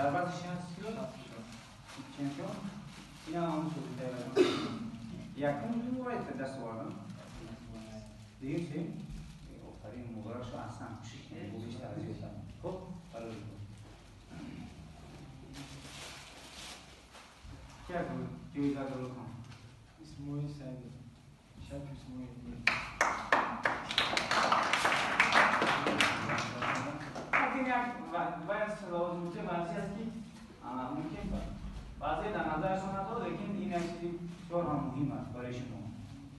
ضربتش هست چمپیون این هم همون شده یکم دو باید دست واردم دیگه چی؟ آفرین مبارک شو اصلا خوبیش ترجیح دادم خب برای क्या करूँ जोईदा करो कौन इस मूवी से आगे शायद इस मूवी लेकिन यार वायरस रोज मुझे वायरस की मुमकिन बातें दानादार सुना तो लेकिन इन एक्चुअली शोर हम मुहिम है परेशान